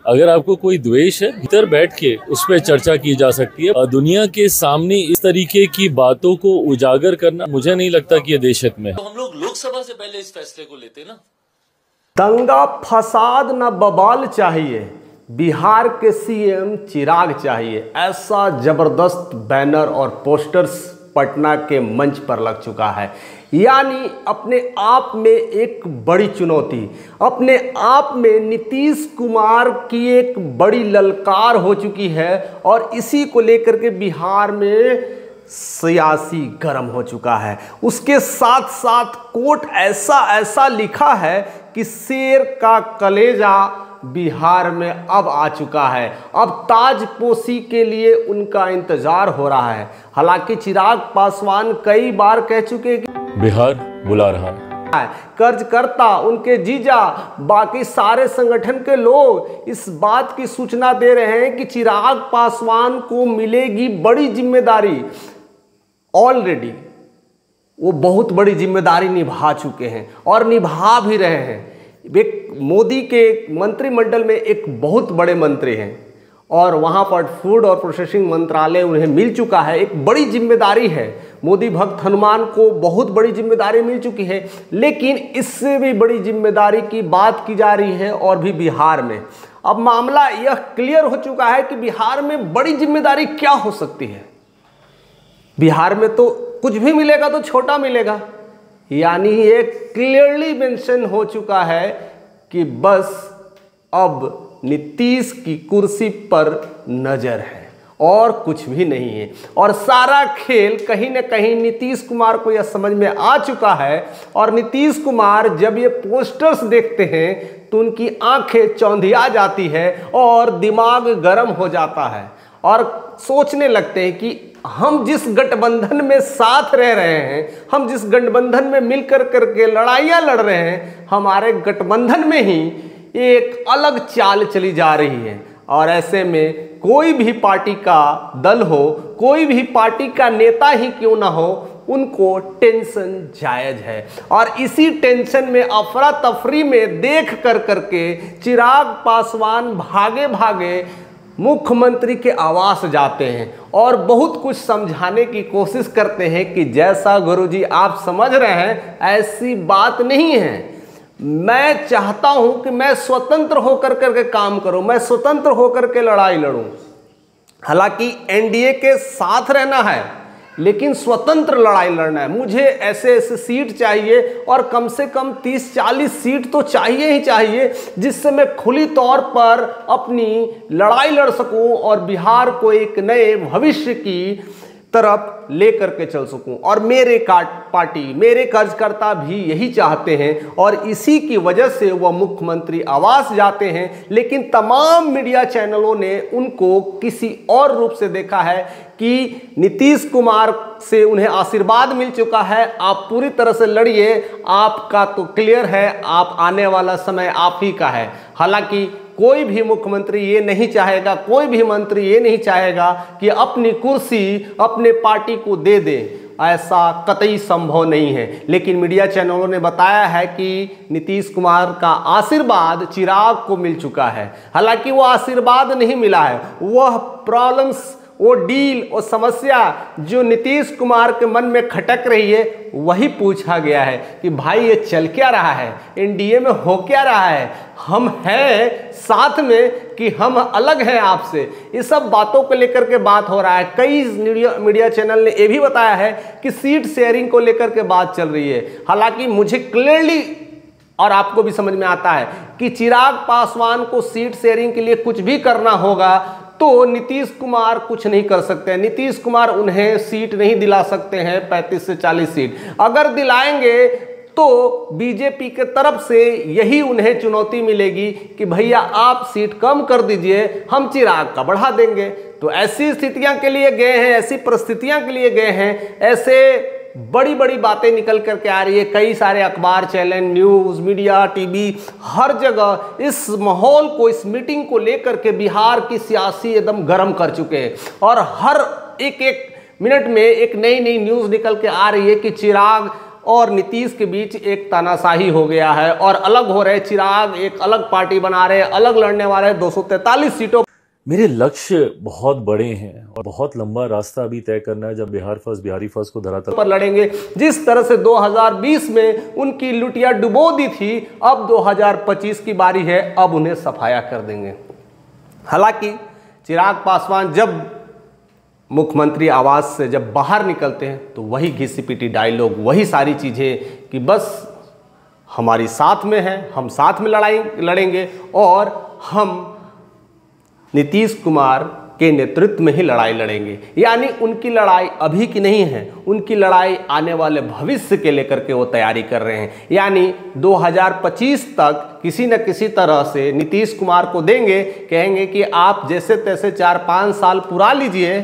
अगर आपको कोई द्वेष है, भीतर बैठ के उस पर चर्चा की जा सकती है। दुनिया के सामने इस तरीके की बातों को उजागर करना मुझे नहीं लगता कि ये देश हित में है। तो हम लोग लोकसभा से पहले इस फैसले को लेते ना। दंगा फसाद न बवाल चाहिए, बिहार के सीएम चिराग चाहिए, ऐसा जबरदस्त बैनर और पोस्टर्स पटना के मंच पर लग चुका है। यानी अपने आप में एक बड़ी चुनौती, अपने आप में नीतीश कुमार की एक बड़ी ललकार हो चुकी है और इसी को लेकर के बिहार में सियासी गर्म हो चुका है। उसके साथ साथ कोर्ट ऐसा लिखा है कि शेर का कलेजा बिहार में अब आ चुका है। अब ताजपोशी के लिए उनका इंतजार हो रहा है। हालांकि चिराग पासवान कई बार कह चुके हैं कि बिहार बुला रहा है। कर्जकर्ता, उनके जीजा, बाकी सारे संगठन के लोग इस बात की सूचना दे रहे हैं कि चिराग पासवान को मिलेगी बड़ी जिम्मेदारी। ऑलरेडी वो बहुत बड़ी जिम्मेदारी निभा चुके हैं और निभा भी रहे हैं। एक मोदी के मंत्रिमंडल में एक बहुत बड़े मंत्री हैं और वहाँ पर फूड और प्रोसेसिंग मंत्रालय उन्हें मिल चुका है। एक बड़ी जिम्मेदारी है। मोदी भक्त हनुमान को बहुत बड़ी जिम्मेदारी मिल चुकी है, लेकिन इससे भी बड़ी जिम्मेदारी की बात की जा रही है और भी बिहार में। अब मामला यह क्लियर हो चुका है कि बिहार में बड़ी जिम्मेदारी क्या हो सकती है। बिहार में तो कुछ भी मिलेगा तो छोटा मिलेगा। यानी ये क्लियरली मेंशन हो चुका है कि बस अब नीतीश की कुर्सी पर नजर है और कुछ भी नहीं है। और सारा खेल कहीं ना कहीं नीतीश कुमार को यह समझ में आ चुका है और नीतीश कुमार जब ये पोस्टर्स देखते हैं तो उनकी आंखें चौंधिया जाती है और दिमाग गर्म हो जाता है और सोचने लगते हैं कि हम जिस गठबंधन में साथ रह रहे हैं, हम जिस गठबंधन में मिलकर करके लड़ाइयाँ लड़ रहे हैं, हमारे गठबंधन में ही एक अलग चाल चली जा रही है। और ऐसे में कोई भी पार्टी का दल हो, कोई भी पार्टी का नेता ही क्यों ना हो, उनको टेंशन जायज है। और इसी टेंशन में, अफरा तफरी में देख कर करके चिराग पासवान भागे भागे मुख्यमंत्री के आवास जाते हैं और बहुत कुछ समझाने की कोशिश करते हैं कि जैसा गुरुजी आप समझ रहे हैं ऐसी बात नहीं है। मैं चाहता हूं कि मैं स्वतंत्र होकर के काम करूं, मैं स्वतंत्र होकर के लड़ाई लड़ूं। हालांकि एनडीए के साथ रहना है लेकिन स्वतंत्र लड़ाई लड़ना है। मुझे ऐसे सीट चाहिए और कम से कम 30-40 सीट तो चाहिए ही चाहिए, जिससे मैं खुली तौर पर अपनी लड़ाई लड़ सकूं और बिहार को एक नए भविष्य की तरफ लेकर के चल सकूं। और मेरे पार्टी, मेरे कार्यकर्ता भी यही चाहते हैं और इसी की वजह से वह मुख्यमंत्री आवास जाते हैं। लेकिन तमाम मीडिया चैनलों ने उनको किसी और रूप से देखा है कि नीतीश कुमार से उन्हें आशीर्वाद मिल चुका है, आप पूरी तरह से लड़िए, आपका तो क्लियर है, आप आने वाला समय आप ही का है। हालांकि कोई भी मुख्यमंत्री ये नहीं चाहेगा, कोई भी मंत्री ये नहीं चाहेगा कि अपनी कुर्सी अपने पार्टी को दे दे, ऐसा कतई संभव नहीं है। लेकिन मीडिया चैनलों ने बताया है कि नीतीश कुमार का आशीर्वाद चिराग को मिल चुका है। हालांकि वो आशीर्वाद नहीं मिला है, वह प्रॉब्लम्स, वो डील और समस्या जो नीतीश कुमार के मन में खटक रही है वही पूछा गया है कि भाई ये चल क्या रहा है, एनडीए में हो क्या रहा है, हम हैं साथ में कि हम अलग हैं आपसे। ये सब बातों को लेकर के बात हो रहा है। कई मीडिया चैनल ने यह भी बताया है कि सीट शेयरिंग को लेकर के बात चल रही है। हालांकि मुझे क्लियरली और आपको भी समझ में आता है कि चिराग पासवान को सीट शेयरिंग के लिए कुछ भी करना होगा तो नीतीश कुमार कुछ नहीं कर सकते हैं। नीतीश कुमार उन्हें सीट नहीं दिला सकते हैं 35 से 40 सीट। अगर दिलाएंगे तो बीजेपी के तरफ से यही उन्हें चुनौती मिलेगी कि भैया आप सीट कम कर दीजिए, हम चिराग का बढ़ा देंगे। तो ऐसी स्थितियां के लिए गए हैं, ऐसी परिस्थितियां के लिए गए हैं, ऐसे बड़ी बड़ी बातें निकल करके आ रही है। कई सारे अखबार, चैनल, न्यूज़, मीडिया, टीवी, हर जगह इस माहौल को, इस मीटिंग को लेकर के बिहार की सियासी एकदम गर्म कर चुके हैं और हर एक मिनट में एक नई न्यूज़ निकल के आ रही है कि चिराग और नीतीश के बीच एक तानाशाही हो गया है और अलग हो रहे। चिराग एक अलग पार्टी बना रहे, अलग लड़ने वाले 243 सीटों। मेरे लक्ष्य बहुत बड़े हैं और बहुत लंबा रास्ता अभी तय करना है जब बिहारी फर्स्ट को धरातल पर लड़ेंगे। जिस तरह से 2020 में उनकी लुटिया डुबो दी थी, अब 2025 की बारी है, अब उन्हें सफाया कर देंगे। हालांकि चिराग पासवान जब मुख्यमंत्री आवास से जब बाहर निकलते हैं तो वही घिसी-पिटी डायलॉग, वही सारी चीज़ें कि बस हमारी साथ में है, हम साथ में लड़ेंगे और हम नीतीश कुमार के नेतृत्व में ही लड़ाई लड़ेंगे। यानी उनकी लड़ाई अभी की नहीं है, उनकी लड़ाई आने वाले भविष्य के लेकर के वो तैयारी कर रहे हैं। यानी 2025 तक किसी न किसी तरह से नीतीश कुमार को देंगे, कहेंगे कि आप जैसे तैसे 4-5 साल पुरा लीजिए,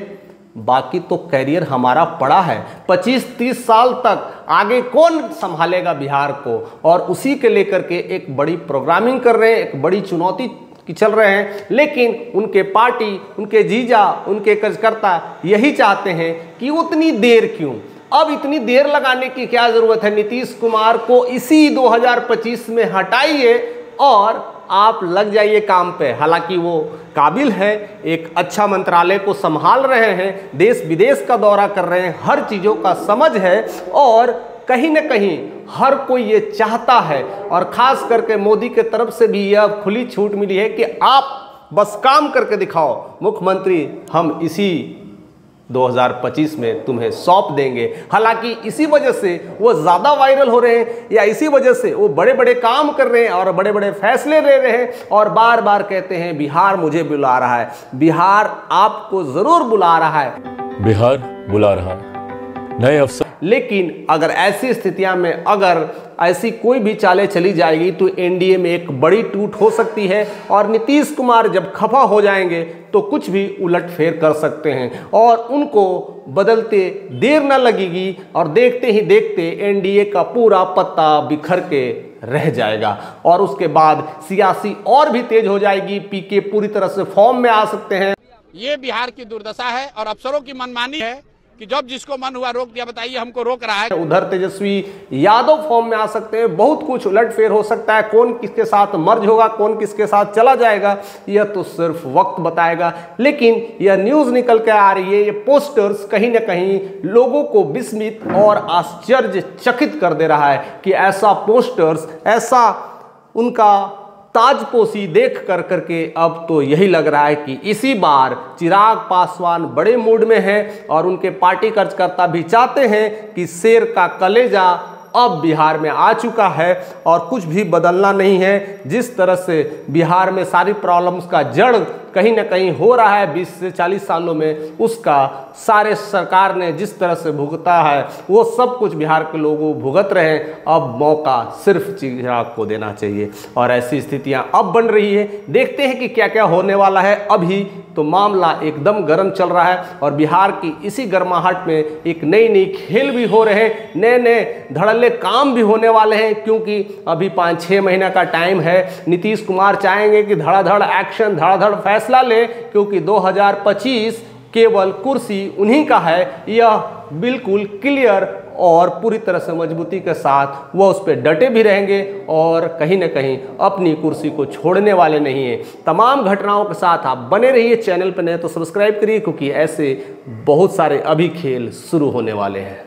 बाकी तो कैरियर हमारा पड़ा है। 25-30 साल तक आगे कौन संभालेगा बिहार को, और उसी के लेकर के एक बड़ी प्रोग्रामिंग कर रहे हैं, एक बड़ी चुनौती कि चल रहे हैं। लेकिन उनके पार्टी, उनके जीजा, उनके कार्यकर्ता यही चाहते हैं कि उतनी देर क्यों, अब इतनी देर लगाने की क्या जरूरत है। नीतीश कुमार को इसी 2025 में हटाइए और आप लग जाइए काम पे। हालांकि वो काबिल है, एक अच्छा मंत्रालय को संभाल रहे हैं, देश विदेश का दौरा कर रहे हैं, हर चीज़ों का समझ है और कहीं न कहीं हर कोई ये चाहता है और ख़ास करके मोदी के तरफ से भी यह खुली छूट मिली है कि आप बस काम करके दिखाओ मुख्यमंत्री, हम इसी 2025 में तुम्हें सौंप देंगे। हालांकि इसी वजह से वो ज़्यादा वायरल हो रहे हैं या इसी वजह से वो बड़े बड़े काम कर रहे हैं और बड़े बड़े फैसले ले रहे हैं और बार बार कहते हैं बिहार मुझे बुला रहा है। बिहार आपको ज़रूर बुला रहा है, बिहार बुला रहा है नए अवसर। लेकिन अगर ऐसी स्थितियां में अगर ऐसी कोई भी चालें चली जाएगी तो एनडीए में एक बड़ी टूट हो सकती है और नीतीश कुमार जब खफा हो जाएंगे तो कुछ भी उलटफेर कर सकते हैं और उनको बदलते देर न लगेगी और देखते ही देखते एनडीए का पूरा पत्ता बिखर के रह जाएगा और उसके बाद सियासी और भी तेज हो जाएगी। पीके पूरी तरह से फॉर्म में आ सकते हैं। ये बिहार की दुर्दशा है और अफसरों की मनमानी है कि जब जिसको मन हुआ रोक दिया। बताइए हमको रोक रहा है। उधर तेजस्वी यादव फॉर्म में आ सकते हैं, बहुत कुछ उलटफेर हो सकता है। कौन किसके साथ मर्ज होगा, कौन किसके साथ चला जाएगा, यह तो सिर्फ वक्त बताएगा। लेकिन यह न्यूज निकल के आ रही है, ये पोस्टर्स कहीं ना कहीं लोगों को विस्मित और आश्चर्यचकित कर दे रहा है कि ऐसा पोस्टर्स, ऐसा उनका ताजपोशी देख कर करके अब तो यही लग रहा है कि इसी बार चिराग पासवान बड़े मूड में हैं और उनके पार्टी कार्यकर्ता भी चाहते हैं कि शेर का कलेजा अब बिहार में आ चुका है और कुछ भी बदलना नहीं है। जिस तरह से बिहार में सारी प्रॉब्लम्स का जड़ कहीं ना कहीं हो रहा है 20 से 40 सालों में, उसका सारे सरकार ने जिस तरह से भुगता है वो सब कुछ बिहार के लोगों भुगत रहे हैं। अब मौका सिर्फ चिराग को देना चाहिए और ऐसी स्थितियां अब बन रही है। देखते हैं कि क्या क्या होने वाला है। अभी तो मामला एकदम गर्म चल रहा है और बिहार की इसी गर्माहट में एक नई नई खेल भी हो रहे हैं, नए नए धड़ल्ले काम भी होने वाले हैं, क्योंकि अभी 5-6 महीना का टाइम है। नीतीश कुमार चाहेंगे कि धड़ाधड़ एक्शन, धड़ाधड़ फैसला ले, क्योंकि 2025 केवल कुर्सी उन्हीं का है। यह बिल्कुल क्लियर और पूरी तरह से मजबूती के साथ वह उस पर डटे भी रहेंगे और कहीं ना कहीं अपनी कुर्सी को छोड़ने वाले नहीं है। तमाम घटनाओं के साथ आप बने रहिए। चैनल पर नए तो सब्सक्राइब करिए, क्योंकि ऐसे बहुत सारे अभी खेल शुरू होने वाले हैं।